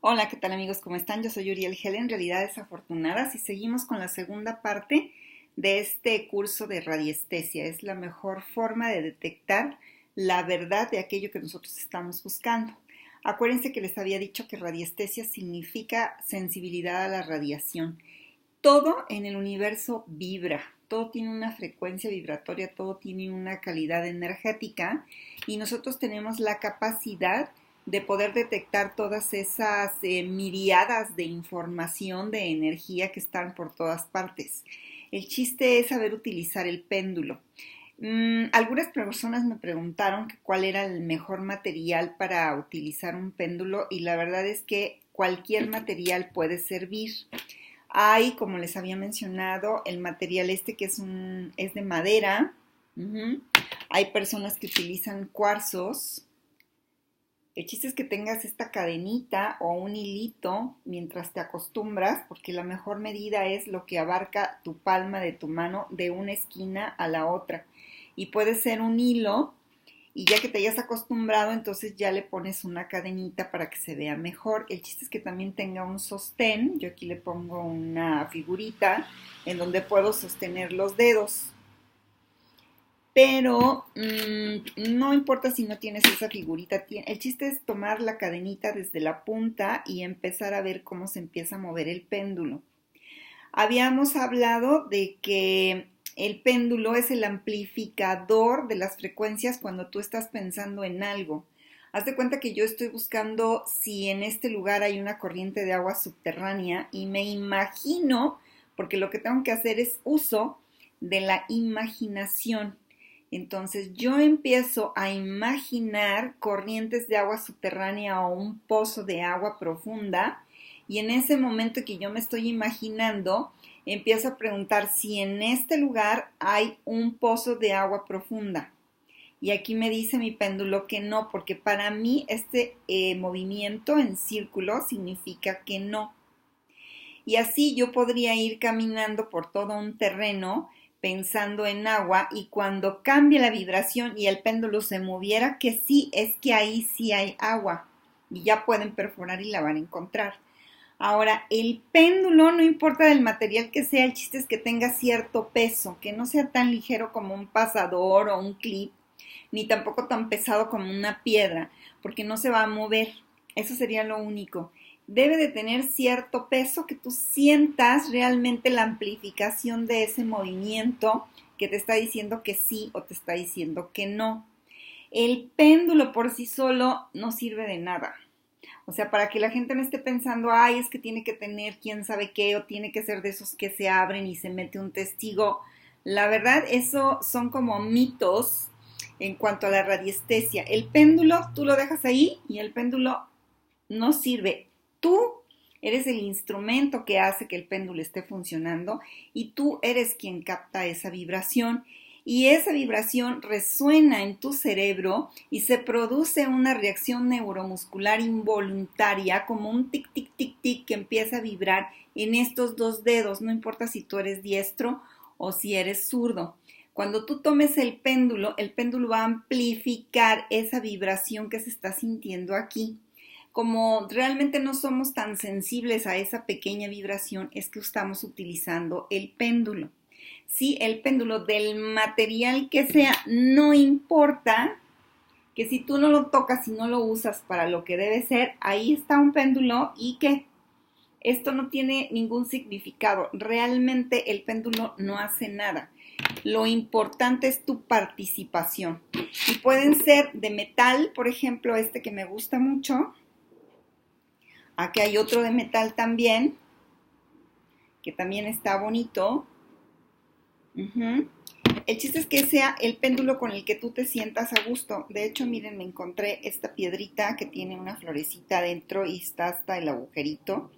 Hola, ¿qué tal amigos? ¿Cómo están? Yo soy Uriel Helen, Realidades Afortunadas, y seguimos con la segunda parte de este curso de radiestesia. Es la mejor forma de detectar la verdad de aquello que nosotros estamos buscando. Acuérdense que les había dicho que radiestesia significa sensibilidad a la radiación. Todo en el universo vibra, todo tiene una frecuencia vibratoria, todo tiene una calidad energética y nosotros tenemos la capacidad de poder detectar todas esas miriadas de información, de energía que están por todas partes. El chiste es saber utilizar el péndulo. Algunas personas me preguntaron que cuál era el mejor material para utilizar un péndulo y la verdad es que cualquier material puede servir. Hay, como les había mencionado, el material este que es de madera. Hay personas que utilizan cuarzos. El chiste es que tengas esta cadenita o un hilito mientras te acostumbras, porque la mejor medida es lo que abarca tu palma de tu mano de una esquina a la otra. Y puede ser un hilo, y ya que te hayas acostumbrado, entonces ya le pones una cadenita para que se vea mejor. El chiste es que también tenga un sostén. Yo aquí le pongo una figurita en donde puedo sostener los dedos. Pero no importa si no tienes esa figurita, el chiste es tomar la cadenita desde la punta y empezar a ver cómo se empieza a mover el péndulo. Habíamos hablado de que el péndulo es el amplificador de las frecuencias cuando tú estás pensando en algo. Haz de cuenta que yo estoy buscando si en este lugar hay una corriente de agua subterránea y me imagino, porque lo que tengo que hacer es uso de la imaginación. Entonces yo empiezo a imaginar corrientes de agua subterránea o un pozo de agua profunda y en ese momento que yo me estoy imaginando, empiezo a preguntar si en este lugar hay un pozo de agua profunda. Y aquí me dice mi péndulo que no, porque para mí este movimiento en círculo significa que no. Y así yo podría ir caminando por todo un terreno pensando en agua y cuando cambie la vibración y el péndulo se moviera, que sí, es que ahí sí hay agua y ya pueden perforar y la van a encontrar. Ahora, el péndulo, no importa del material que sea, el chiste es que tenga cierto peso, que no sea tan ligero como un pasador o un clip, ni tampoco tan pesado como una piedra, porque no se va a mover. Eso sería lo único. Debe de tener cierto peso que tú sientas realmente la amplificación de ese movimiento que te está diciendo que sí o te está diciendo que no. El péndulo por sí solo no sirve de nada. O sea, para que la gente no esté pensando, ay, es que tiene que tener quién sabe qué o tiene que ser de esos que se abren y se mete un testigo. La verdad, eso son como mitos en cuanto a la radiestesia. El péndulo, tú lo dejas ahí y el péndulo no sirve. Tú eres el instrumento que hace que el péndulo esté funcionando y tú eres quien capta esa vibración. Y esa vibración resuena en tu cerebro y se produce una reacción neuromuscular involuntaria como un tic, tic, tic, tic que empieza a vibrar en estos dos dedos, no importa si tú eres diestro o si eres zurdo. Cuando tú tomes el péndulo va a amplificar esa vibración que se está sintiendo aquí. Como realmente no somos tan sensibles a esa pequeña vibración, es que estamos utilizando el péndulo. Sí, el péndulo del material que sea, no importa que si tú no lo tocas y no lo usas para lo que debe ser, ahí está un péndulo y que esto no tiene ningún significado. Realmente el péndulo no hace nada. Lo importante es tu participación. Y pueden ser de metal, por ejemplo, este que me gusta mucho. Aquí hay otro de metal también, que también está bonito. El chiste es que sea el péndulo con el que tú te sientas a gusto. De hecho, miren, me encontré esta piedrita que tiene una florecita adentro y está hasta el agujerito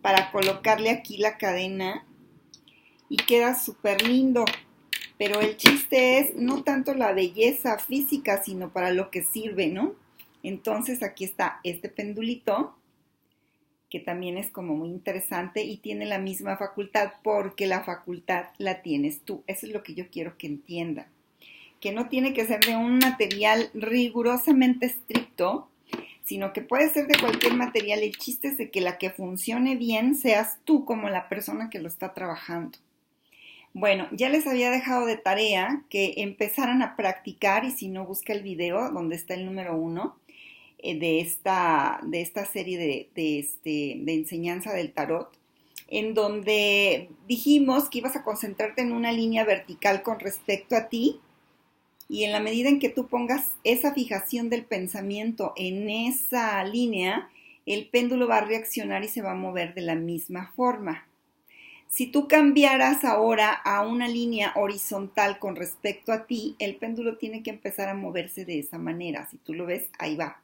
para colocarle aquí la cadena y queda súper lindo. Pero el chiste es no tanto la belleza física, sino para lo que sirve, ¿no? Entonces aquí está este pendulito, que también es como muy interesante y tiene la misma facultad porque la facultad la tienes tú. Eso es lo que yo quiero que entiendan. Que no tiene que ser de un material rigurosamente estricto, sino que puede ser de cualquier material. El chiste es de que la que funcione bien seas tú como la persona que lo está trabajando. Bueno, ya les había dejado de tarea que empezaran a practicar, y si no, busca el video donde está el número 1 de esta serie de enseñanza del tarot, en donde dijimos que ibas a concentrarte en una línea vertical con respecto a ti, y en la medida en que tú pongas esa fijación del pensamiento en esa línea, el péndulo va a reaccionar y se va a mover de la misma forma. Si tú cambiaras ahora a una línea horizontal con respecto a ti, el péndulo tiene que empezar a moverse de esa manera. Si tú lo ves, ahí va.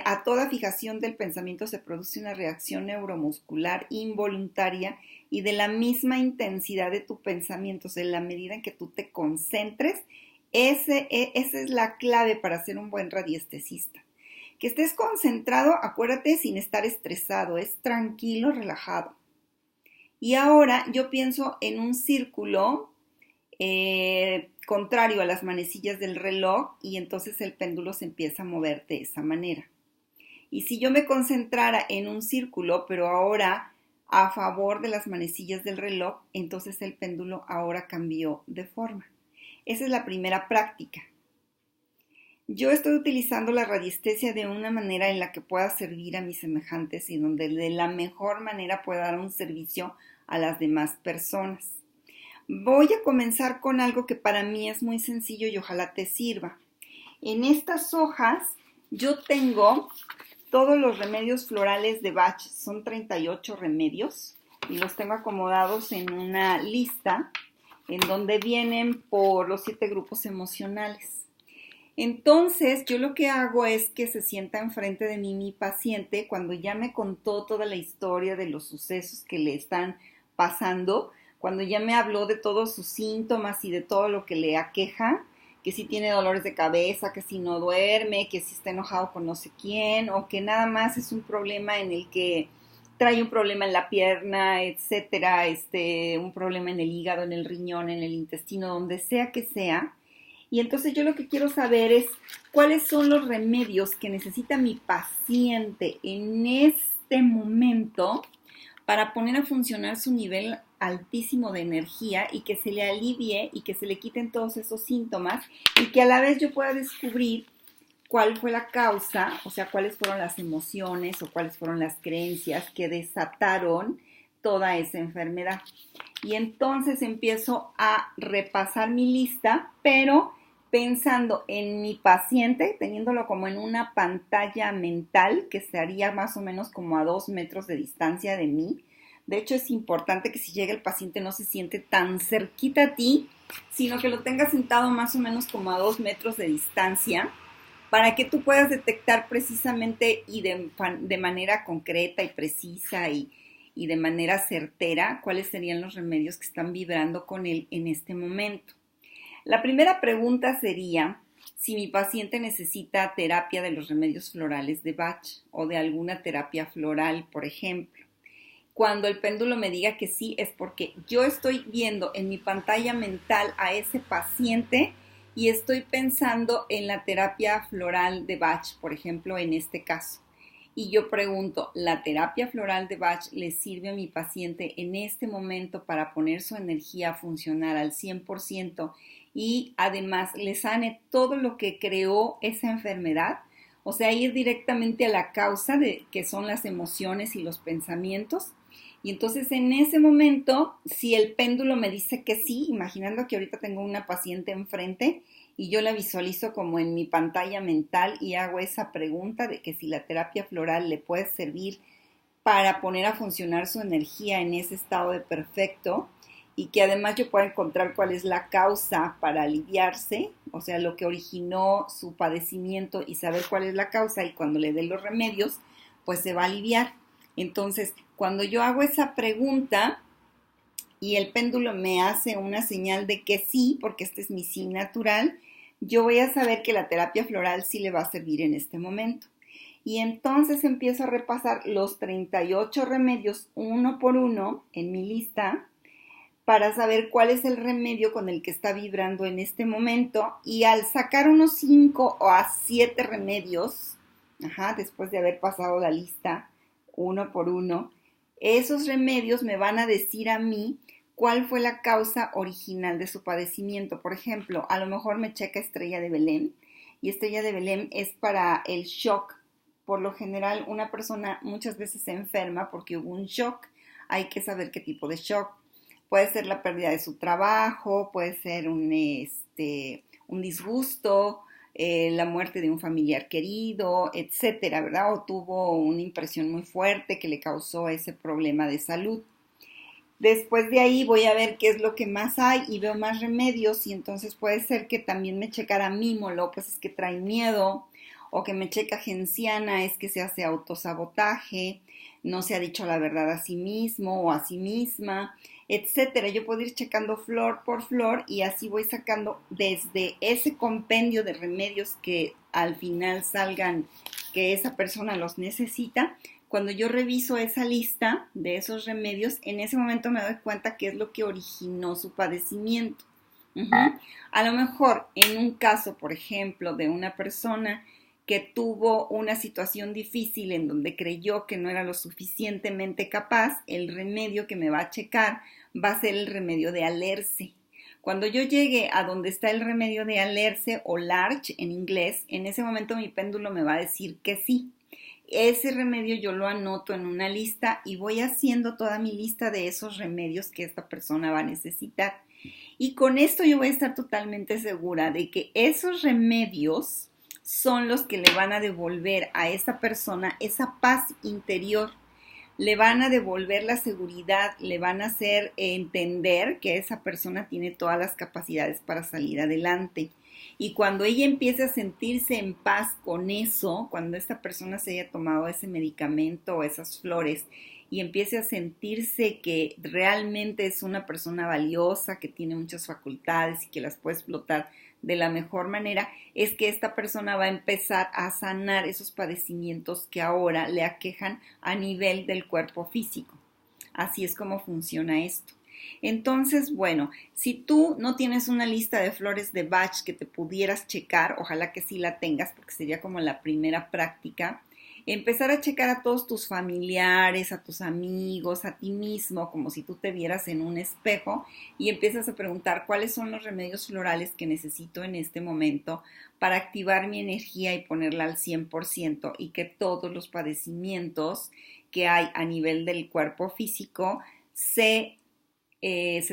A toda fijación del pensamiento se produce una reacción neuromuscular involuntaria y de la misma intensidad de tu pensamiento. O sea, en la medida en que tú te concentres, esa es la clave para ser un buen radiestesista. Que estés concentrado, acuérdate, sin estar estresado, es tranquilo, relajado. Y ahora yo pienso en un círculo contrario a las manecillas del reloj, y entonces el péndulo se empieza a mover de esa manera. Y si yo me concentrara en un círculo, pero ahora a favor de las manecillas del reloj, entonces el péndulo ahora cambió de forma. Esa es la primera práctica. Yo estoy utilizando la radiestesia de una manera en la que pueda servir a mis semejantes y donde de la mejor manera pueda dar un servicio a las demás personas. Voy a comenzar con algo que para mí es muy sencillo y ojalá te sirva. En estas hojas yo tengo todos los remedios florales de Bach. Son 38 remedios y los tengo acomodados en una lista en donde vienen por los 7 grupos emocionales. Entonces, yo lo que hago es que se sienta enfrente de mí mi paciente cuando ya me contó toda la historia de los sucesos que le están pasando, cuando ya me habló de todos sus síntomas y de todo lo que le aqueja, que si tiene dolores de cabeza, que si no duerme, que si está enojado con no sé quién, o que nada más es un problema en el que trae un problema en la pierna, etcétera, un problema en el hígado, en el riñón, en el intestino, donde sea que sea. Y entonces yo lo que quiero saber es cuáles son los remedios que necesita mi paciente en este momento para poner a funcionar su nivel altísimo de energía y que se le alivie y que se le quiten todos esos síntomas y que a la vez yo pueda descubrir cuál fue la causa, o sea, cuáles fueron las emociones o cuáles fueron las creencias que desataron toda esa enfermedad. Y entonces empiezo a repasar mi lista, pero pensando en mi paciente, teniéndolo como en una pantalla mental que estaría más o menos como a 2 metros de distancia de mí. De hecho, es importante que si llega el paciente no se siente tan cerquita a ti, sino que lo tengas sentado más o menos como a 2 metros de distancia, para que tú puedas detectar precisamente y de manera concreta y precisa y de manera certera cuáles serían los remedios que están vibrando con él en este momento. La primera pregunta sería si mi paciente necesita terapia de los remedios florales de Bach o de alguna terapia floral, por ejemplo. Cuando el péndulo me diga que sí, es porque yo estoy viendo en mi pantalla mental a ese paciente y estoy pensando en la terapia floral de Bach, por ejemplo, en este caso. Y yo pregunto, ¿la terapia floral de Bach le sirve a mi paciente en este momento para poner su energía a funcionar al 100% y además le sane todo lo que creó esa enfermedad? O sea, ir directamente a la causa de que son las emociones y los pensamientos. Y entonces en ese momento, si el péndulo me dice que sí, imaginando que ahorita tengo una paciente enfrente y yo la visualizo como en mi pantalla mental y hago esa pregunta de que si la terapia floral le puede servir para poner a funcionar su energía en ese estado de perfecto y que además yo pueda encontrar cuál es la causa para aliviarse, o sea, lo que originó su padecimiento y saber cuál es la causa, y cuando le dé los remedios, pues se va a aliviar. Entonces, cuando yo hago esa pregunta y el péndulo me hace una señal de que sí, porque este es mi sí natural, yo voy a saber que la terapia floral sí le va a servir en este momento. Y entonces empiezo a repasar los 38 remedios uno por uno en mi lista para saber cuál es el remedio con el que está vibrando en este momento, y al sacar unos 5 o a 7 remedios, después de haber pasado la lista uno por uno, esos remedios me van a decir a mí cuál fue la causa original de su padecimiento. Por ejemplo, a lo mejor me checa Estrella de Belén, y Estrella de Belén es para el shock. Por lo general, una persona muchas veces se enferma porque hubo un shock. Hay que saber qué tipo de shock. Puede ser la pérdida de su trabajo, puede ser un disgusto, la muerte de un familiar querido, etcétera, ¿verdad? O tuvo una impresión muy fuerte que le causó ese problema de salud. Después de ahí voy a ver qué es lo que más hay y veo más remedios, y entonces puede ser que también me checara Mímolo, pues es que trae miedo, o que me checa Genciana, es que se hace autosabotaje, no se ha dicho la verdad a sí mismo o a sí misma, etcétera. Yo puedo ir checando flor por flor y así voy sacando desde ese compendio de remedios que al final salgan que esa persona los necesita. Cuando yo reviso esa lista de esos remedios, en ese momento me doy cuenta qué es lo que originó su padecimiento. A lo mejor en un caso, por ejemplo, de una persona que tuvo una situación difícil en donde creyó que no era lo suficientemente capaz, el remedio que me va a checar va a ser el remedio de Alerce. Cuando yo llegue a donde está el remedio de Alerce o Larch en inglés, en ese momento mi péndulo me va a decir que sí. Ese remedio yo lo anoto en una lista y voy haciendo toda mi lista de esos remedios que esta persona va a necesitar. Y con esto yo voy a estar totalmente segura de que esos remedios son los que le van a devolver a esa persona esa paz interior, le van a devolver la seguridad, le van a hacer entender que esa persona tiene todas las capacidades para salir adelante. Y cuando ella empiece a sentirse en paz con eso, cuando esta persona se haya tomado ese medicamento o esas flores y empiece a sentirse que realmente es una persona valiosa, que tiene muchas facultades y que las puede explotar de la mejor manera, es que esta persona va a empezar a sanar esos padecimientos que ahora le aquejan a nivel del cuerpo físico. Así es como funciona esto. Entonces, bueno, si tú no tienes una lista de flores de Bach que te pudieras checar, ojalá que sí la tengas porque sería como la primera práctica, empezar a checar a todos tus familiares, a tus amigos, a ti mismo, como si tú te vieras en un espejo y empiezas a preguntar cuáles son los remedios florales que necesito en este momento para activar mi energía y ponerla al 100% y que todos los padecimientos que hay a nivel del cuerpo físico se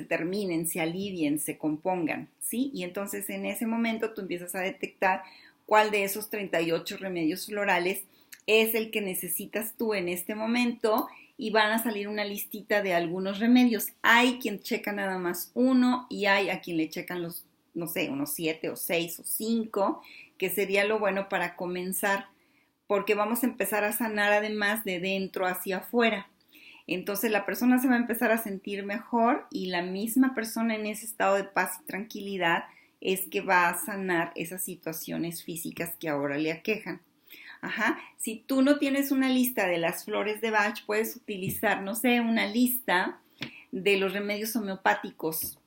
terminen, se alivien, se compongan, ¿sí? Y entonces en ese momento tú empiezas a detectar cuál de esos 38 remedios florales es el que necesitas tú en este momento y van a salir una listita de algunos remedios. Hay quien checa nada más uno y hay a quien le checan los, no sé, unos 7 o 6 o 5, que sería lo bueno para comenzar, porque vamos a empezar a sanar además de dentro hacia afuera. Entonces la persona se va a empezar a sentir mejor y la misma persona en ese estado de paz y tranquilidad es que va a sanar esas situaciones físicas que ahora le aquejan. Si tú no tienes una lista de las flores de Bach, puedes utilizar, no sé, una lista de los remedios homeopáticos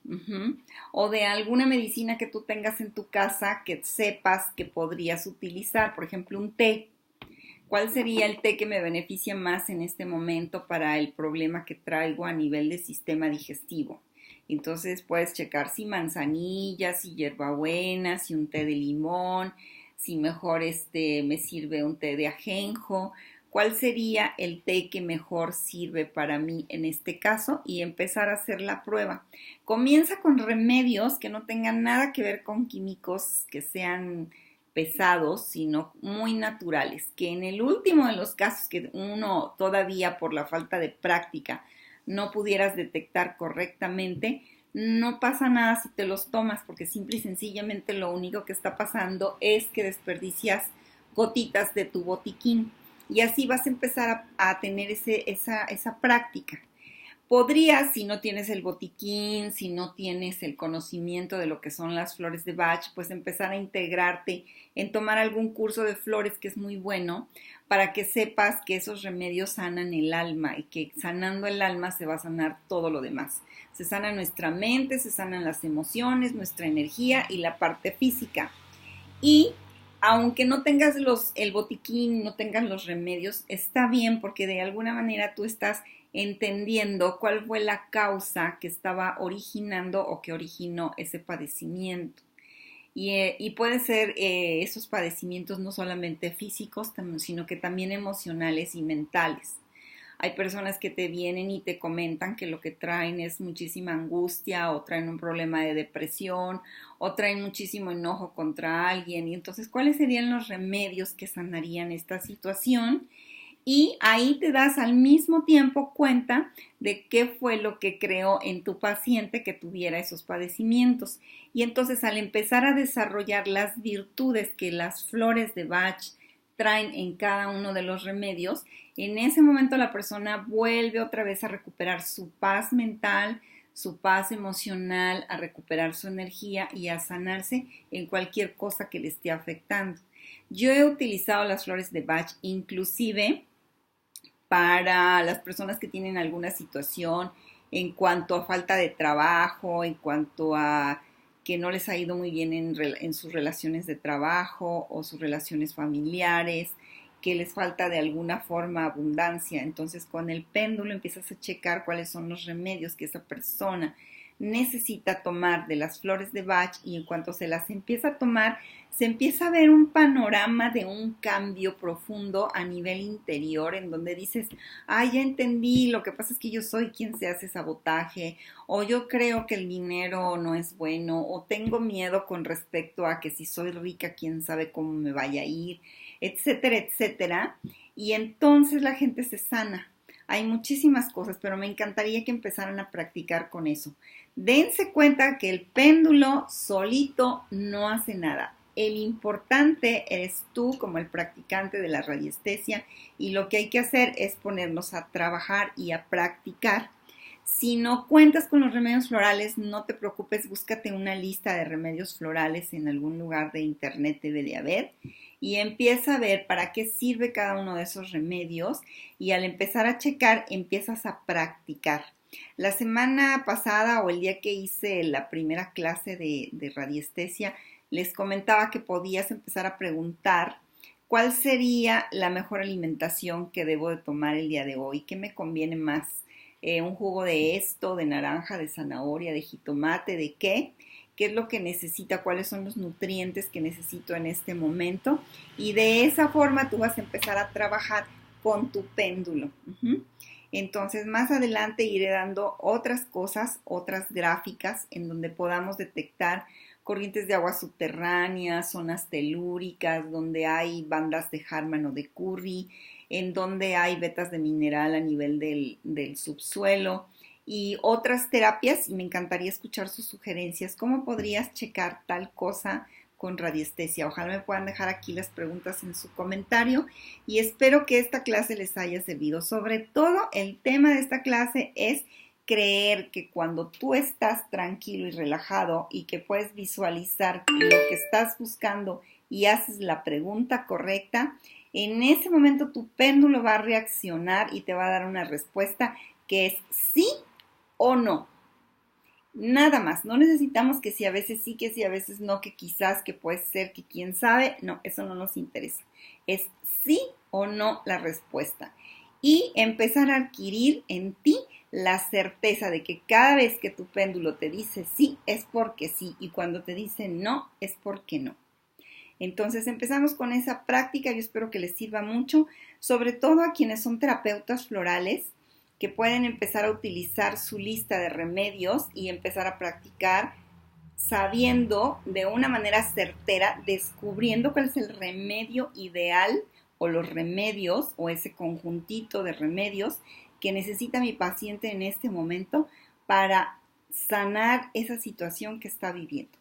o de alguna medicina que tú tengas en tu casa que sepas que podrías utilizar, por ejemplo, un té. ¿Cuál sería el té que me beneficia más en este momento para el problema que traigo a nivel del sistema digestivo? Entonces puedes checar si manzanilla, si hierbabuena, si un té de limón, si mejor me sirve un té de ajenjo. ¿Cuál sería el té que mejor sirve para mí en este caso? Y empezar a hacer la prueba. Comienza con remedios que no tengan nada que ver con químicos que sean pesados, sino muy naturales, que en el último de los casos que uno todavía por la falta de práctica no pudieras detectar correctamente, no pasa nada si te los tomas, porque simple y sencillamente lo único que está pasando es que desperdicias gotitas de tu botiquín y así vas a empezar a tener esa práctica. Podrías, si no tienes el botiquín, si no tienes el conocimiento de lo que son las flores de Bach, pues empezar a integrarte en tomar algún curso de flores que es muy bueno para que sepas que esos remedios sanan el alma y que sanando el alma se va a sanar todo lo demás. Se sana nuestra mente, se sanan las emociones, nuestra energía y la parte física. Y aunque no tengas el botiquín, no tengas los remedios, está bien porque de alguna manera tú estás entendiendo cuál fue la causa que estaba originando o que originó ese padecimiento. Y puede ser esos padecimientos no solamente físicos, sino que también emocionales y mentales. Hay personas que te vienen y te comentan que lo que traen es muchísima angustia o traen un problema de depresión o traen muchísimo enojo contra alguien. Y entonces, ¿cuáles serían los remedios que sanarían esta situación? Y ahí te das al mismo tiempo cuenta de qué fue lo que creó en tu paciente que tuviera esos padecimientos. Y entonces al empezar a desarrollar las virtudes que las flores de Bach traen en cada uno de los remedios, en ese momento la persona vuelve otra vez a recuperar su paz mental, su paz emocional, a recuperar su energía y a sanarse en cualquier cosa que le esté afectando. Yo he utilizado las flores de Bach inclusive para las personas que tienen alguna situación en cuanto a falta de trabajo, en cuanto a que no les ha ido muy bien en sus relaciones de trabajo o sus relaciones familiares, que les falta de alguna forma abundancia. Entonces con el péndulo empiezas a checar cuáles son los remedios que esa persona necesita tomar de las flores de Bach y en cuanto se las empieza a tomar, se empieza a ver un panorama de un cambio profundo a nivel interior en donde dices, ay, ya entendí, lo que pasa es que yo soy quien se hace sabotaje, o yo creo que el dinero no es bueno, o tengo miedo con respecto a que si soy rica, quién sabe cómo me vaya a ir, etcétera, etcétera. Y entonces la gente se sana. Hay muchísimas cosas, pero me encantaría que empezaran a practicar con eso. Dense cuenta que el péndulo solito no hace nada. El importante eres tú como el practicante de la radiestesia y lo que hay que hacer es ponernos a trabajar y a practicar. Si no cuentas con los remedios florales, no te preocupes, búscate una lista de remedios florales en algún lugar de internet, debe de haber, y empieza a ver para qué sirve cada uno de esos remedios y al empezar a checar, empiezas a practicar. La semana pasada o el día que hice la primera clase de radiestesia, les comentaba que podías empezar a preguntar cuál sería la mejor alimentación que debo de tomar el día de hoy, qué me conviene más, un jugo de esto, de naranja, de zanahoria, de jitomate, de qué es lo que necesita, cuáles son los nutrientes que necesito en este momento y de esa forma tú vas a empezar a trabajar con tu péndulo. Entonces más adelante iré dando otras cosas, otras gráficas en donde podamos detectar corrientes de agua subterráneas, zonas telúricas, donde hay bandas de Harman o de Curry, en donde hay vetas de mineral a nivel del subsuelo y otras terapias, y me encantaría escuchar sus sugerencias. ¿Cómo podrías checar tal cosa con radiestesia? Ojalá me puedan dejar aquí las preguntas en su comentario y espero que esta clase les haya servido. Sobre todo el tema de esta clase es creer que cuando tú estás tranquilo y relajado y que puedes visualizar lo que estás buscando y haces la pregunta correcta, en ese momento tu péndulo va a reaccionar y te va a dar una respuesta que es sí o no. Nada más, no necesitamos que si a veces sí, que si a veces no, que quizás, que puede ser, que quién sabe, no, eso no nos interesa. Es sí o no la respuesta. Y empezar a adquirir en ti la certeza de que cada vez que tu péndulo te dice sí, es porque sí, y cuando te dice no, es porque no. Entonces empezamos con esa práctica, yo espero que les sirva mucho, sobre todo a quienes son terapeutas florales, que pueden empezar a utilizar su lista de remedios y empezar a practicar sabiendo de una manera certera, descubriendo cuál es el remedio ideal o los remedios o ese conjuntito de remedios que necesita mi paciente en este momento para sanar esa situación que está viviendo.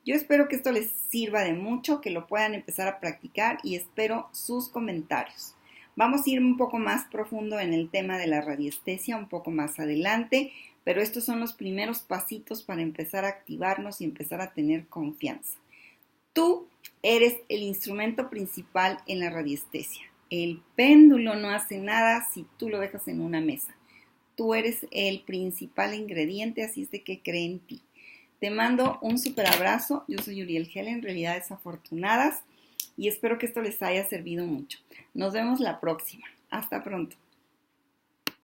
Yo espero que esto les sirva de mucho, que lo puedan empezar a practicar y espero sus comentarios. Vamos a ir un poco más profundo en el tema de la radiestesia un poco más adelante, pero estos son los primeros pasitos para empezar a activarnos y empezar a tener confianza. Tú eres el instrumento principal en la radiestesia. El péndulo no hace nada si tú lo dejas en una mesa. Tú eres el principal ingrediente, así es de que cree en ti. Te mando un súper abrazo. Yo soy Uriel Helen, Realidades Afortunadas. y espero que esto les haya servido mucho. Nos vemos la próxima. Hasta pronto.